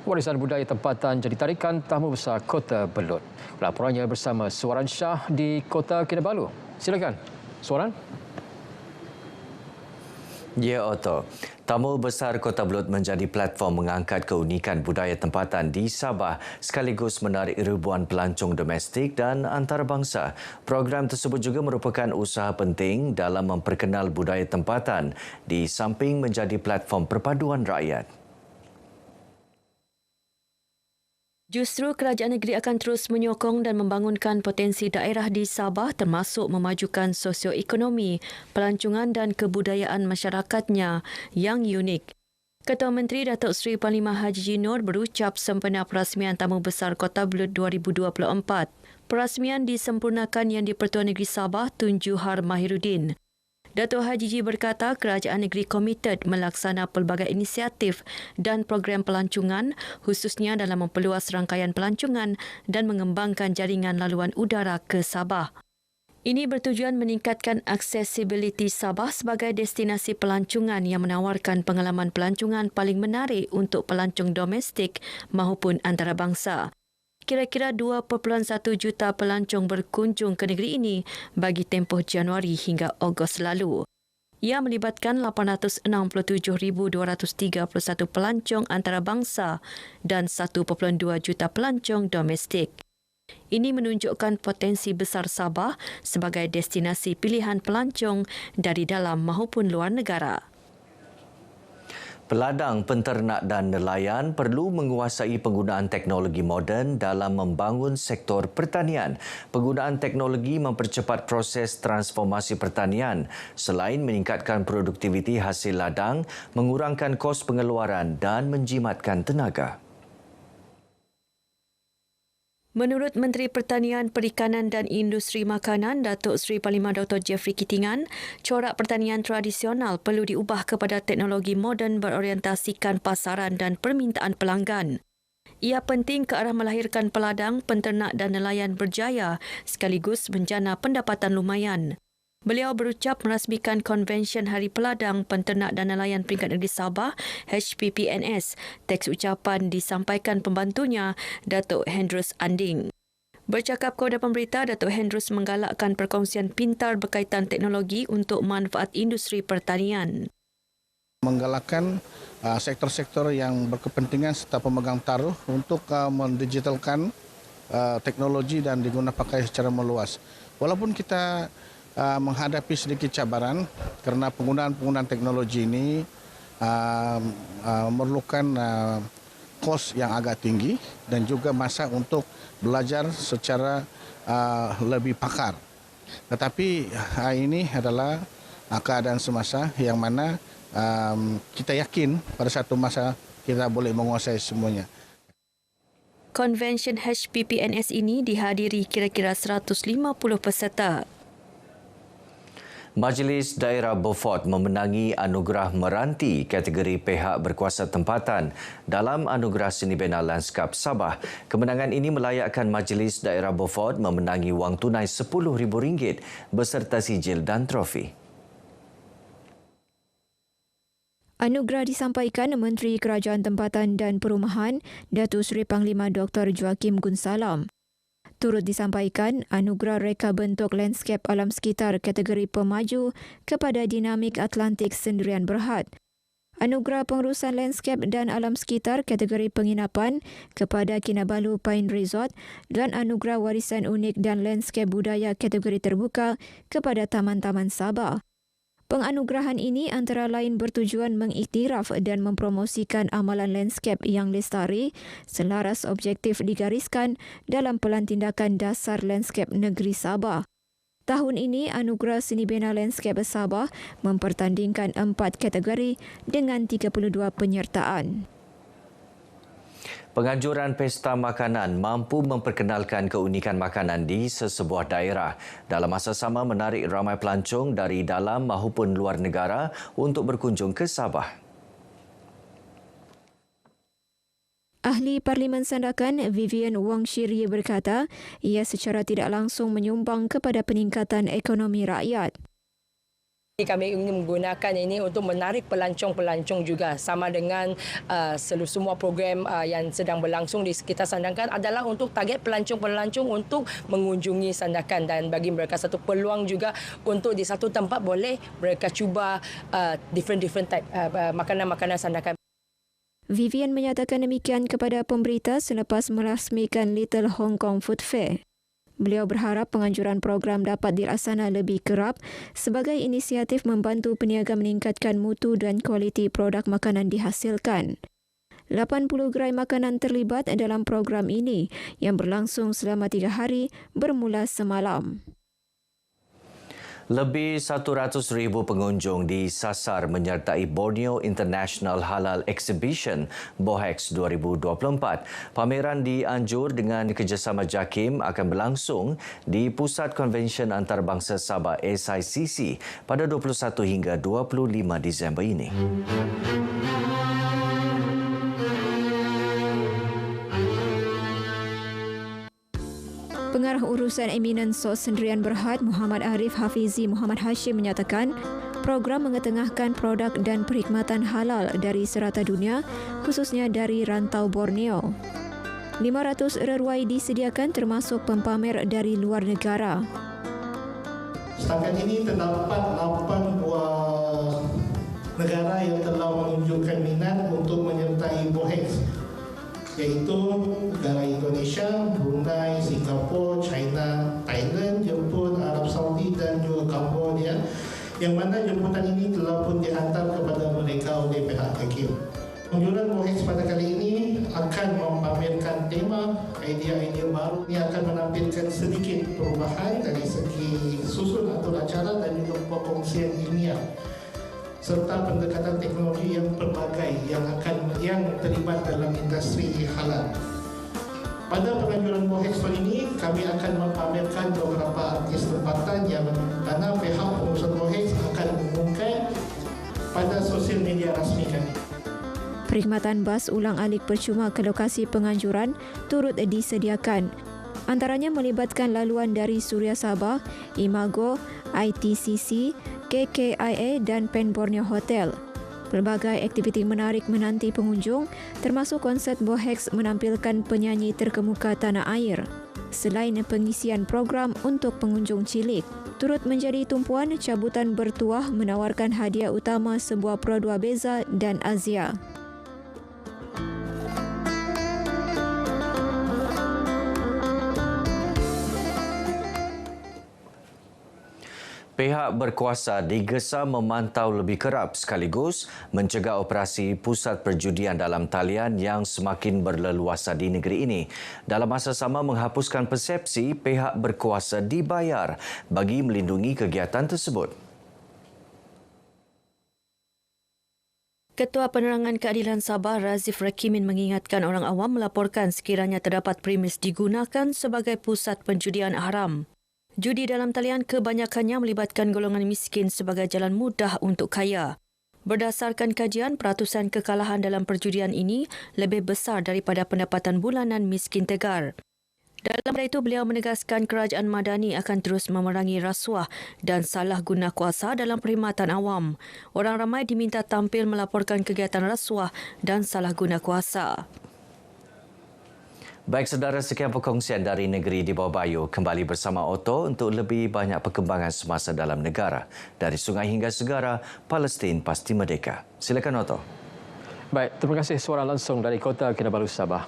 Warisan budaya tempatan jadi tarikan tamu besar Kota Belud. Laporannya bersama Suaran Shah di Kota Kinabalu. Silakan, Suaran. Ya, Otto. Tamu Besar Kota Belud menjadi platform mengangkat keunikan budaya tempatan di Sabah sekaligus menarik ribuan pelancong domestik dan antarabangsa. Program tersebut juga merupakan usaha penting dalam memperkenal budaya tempatan di samping menjadi platform perpaduan rakyat. Justru kerajaan negeri akan terus menyokong dan membangunkan potensi daerah di Sabah termasuk memajukan sosioekonomi, pelancongan dan kebudayaan masyarakatnya yang unik. Ketua Menteri Datuk Seri Panglima Haji Nur berucap sempena perasmian Tamu Besar Kota Belud 2024. Perasmian disempurnakan yang di-Pertuan Negeri Sabah Tun Juhar Mahiruddin. Datuk Haji Ji berkata kerajaan negeri komited melaksana pelbagai inisiatif dan program pelancongan khususnya dalam memperluas rangkaian pelancongan dan mengembangkan jaringan laluan udara ke Sabah. Ini bertujuan meningkatkan aksesibiliti Sabah sebagai destinasi pelancongan yang menawarkan pengalaman pelancongan paling menarik untuk pelancong domestik maupun antarabangsa. Kira-kira 2.1 juta pelancong berkunjung ke negeri ini bagi tempoh Januari hingga Ogos lalu. Ia melibatkan 867,231 pelancong antarabangsa dan 1.2 juta pelancong domestik. Ini menunjukkan potensi besar Sabah sebagai destinasi pilihan pelancong dari dalam maupun luar negara. Peladang, penternak dan nelayan perlu menguasai penggunaan teknologi moden dalam membangun sektor pertanian. Penggunaan teknologi mempercepat proses transformasi pertanian selain meningkatkan produktiviti hasil ladang, mengurangkan kos pengeluaran dan menjimatkan tenaga. Menurut Menteri Pertanian, Perikanan dan Industri Makanan, Datuk Seri Panglima Dr. Jeffrey Kitingan, corak pertanian tradisional perlu diubah kepada teknologi moden berorientasikan pasaran dan permintaan pelanggan. Ia penting ke arah melahirkan peladang, penternak dan nelayan berjaya sekaligus menjana pendapatan lumayan. Beliau berucap merasmikan Konvensyen Hari Peladang, Penternak dan Nelayan Peringkat Negeri Sabah HPPNS. Teks ucapan disampaikan pembantunya, Datuk Hendrus Anding. Bercakap kepada pemberita, Datuk Hendrus menggalakkan perkongsian pintar berkaitan teknologi untuk manfaat industri pertanian. Menggalakkan sektor-sektor yang berkepentingan serta pemegang taruh untuk mendigitalkan teknologi dan digunakan pakai secara meluas. Walaupun kita menghadapi sedikit cabaran kerana penggunaan teknologi ini memerlukan kos yang agak tinggi dan juga masa untuk belajar secara lebih pakar. Tetapi ini adalah keadaan semasa yang mana kita yakin pada satu masa kita boleh menguasai semuanya. Konvensyen HPPNS ini dihadiri kira-kira 150 peserta. Majlis Daerah Beaufort memenangi anugerah meranti kategori pihak berkuasa tempatan dalam Anugerah Seni Bina Landskap Sabah. Kemenangan ini melayakkan Majlis Daerah Beaufort memenangi wang tunai RM10,000 beserta sijil dan trofi. Anugerah disampaikan Menteri Kerajaan Tempatan dan Perumahan Datuk Seri Panglima Dr. Joakim Gunsalam. Turut disampaikan anugerah reka bentuk landscape alam sekitar kategori pemaju kepada Dinamik Atlantik Sendirian Berhad. Anugerah pengurusan landscape dan alam sekitar kategori penginapan kepada Kinabalu Pine Resort dan anugerah warisan unik dan landscape budaya kategori terbuka kepada Taman-Taman Sabah. Penganugerahan ini antara lain bertujuan mengiktiraf dan mempromosikan amalan landscape yang lestari selaras objektif digariskan dalam Pelan Tindakan Dasar Landscape Negeri Sabah. Tahun ini, Anugerah Seni Bina Landscape Sabah mempertandingkan 4 kategori dengan 32 penyertaan. Penganjuran pesta makanan mampu memperkenalkan keunikan makanan di sesebuah daerah. Dalam masa sama menarik ramai pelancong dari dalam maupun luar negara untuk berkunjung ke Sabah. Ahli Parlimen Sandakan Vivian Wong Shirye berkata, ia secara tidak langsung menyumbang kepada peningkatan ekonomi rakyat. Kami ingin menggunakan ini untuk menarik pelancong-pelancong juga, sama dengan semua program yang sedang berlangsung di sekitar Sandakan adalah untuk target pelancong-pelancong untuk mengunjungi Sandakan dan bagi mereka satu peluang juga untuk di satu tempat boleh mereka cuba different type makanan-makanan Sandakan. Vivian menyatakan demikian kepada pemberita selepas merasmikan Little Hong Kong Food Fair. Beliau berharap penganjuran program dapat dilaksana lebih kerap sebagai inisiatif membantu peniaga meningkatkan mutu dan kualiti produk makanan dihasilkan. 80 gerai makanan terlibat dalam program ini yang berlangsung selama 3 hari bermula semalam. Lebih 100,000 pengunjung disasar menyertai Borneo International Halal Exhibition BOHEX 2024. Pameran di Anjur dengan kerjasama JAKIM akan berlangsung di Pusat Konvensyen Antarabangsa Sabah SICC pada 21 hingga 25 Disember ini. Pengarah urusan eminent SOS Sendirian Berhad Muhammad Arif Hafizi Muhammad Hashim menyatakan program mengetengahkan produk dan perkhidmatan halal dari serata dunia, khususnya dari rantau Borneo. 500 reruai disediakan termasuk pempamer dari luar negara. Setakat ini terdapat 8 buah negara yang telah menunjukkan minat untuk menyertai BOHEX, iaitu negara Indonesia, Brunei, Singapura, China, Thailand, Jepun, Arab Saudi dan juga Cambodia, yang mana jemputan ini telah pun dihantar kepada mereka oleh pihak JAKIM. Pengunjuran BOHEX pada kali ini akan memamerkan tema idea-idea baru. Ini akan menampilkan sedikit perubahan dari segi susun atur acara dan juga perkongsian ilmiah, serta pendekatan teknologi yang pelbagai yang terlibat dalam industri halal. Pada penganjuran BOHEX kali ini, kami akan memamerkan beberapa artis tempatan yang mana pihak pengurusan BOHEX akan mengumumkan pada sosial media rasmi kami. Perkhidmatan bas ulang-alik percuma ke lokasi penganjuran turut disediakan. Antaranya melibatkan laluan dari Suria Sabah, Imago, ITCC, KKIA dan Pen Borneo Hotel. Pelbagai aktiviti menarik menanti pengunjung, termasuk konsert BOHEX menampilkan penyanyi terkemuka tanah air. Selain pengisian program untuk pengunjung cilik, turut menjadi tumpuan cabutan bertuah menawarkan hadiah utama sebuah Pro 2 Beza dan Azia. Pihak berkuasa digesa memantau lebih kerap sekaligus mencegah operasi pusat perjudian dalam talian yang semakin berleluasa di negeri ini. Dalam masa sama menghapuskan persepsi pihak berkuasa dibayar bagi melindungi kegiatan tersebut. Ketua Penerangan Keadilan Sabah Razif Rakimin mengingatkan orang awam melaporkan sekiranya terdapat premis digunakan sebagai pusat penjudian haram. Judi dalam talian kebanyakannya melibatkan golongan miskin sebagai jalan mudah untuk kaya. Berdasarkan kajian, peratusan kekalahan dalam perjudian ini lebih besar daripada pendapatan bulanan miskin tegar. Dalam pada itu, beliau menegaskan kerajaan Madani akan terus memerangi rasuah dan salah guna kuasa dalam perkhidmatan awam. Orang ramai diminta tampil melaporkan kegiatan rasuah dan salah guna kuasa. Baik saudara, sekian perkongsian dari Negeri di Bawah Bayu. Kembali bersama Otto untuk lebih banyak perkembangan semasa dalam negara. Dari sungai hingga segara, Palestin pasti merdeka. Silakan Otto. Baik, terima kasih suara langsung dari Kota Kinabalu, Sabah.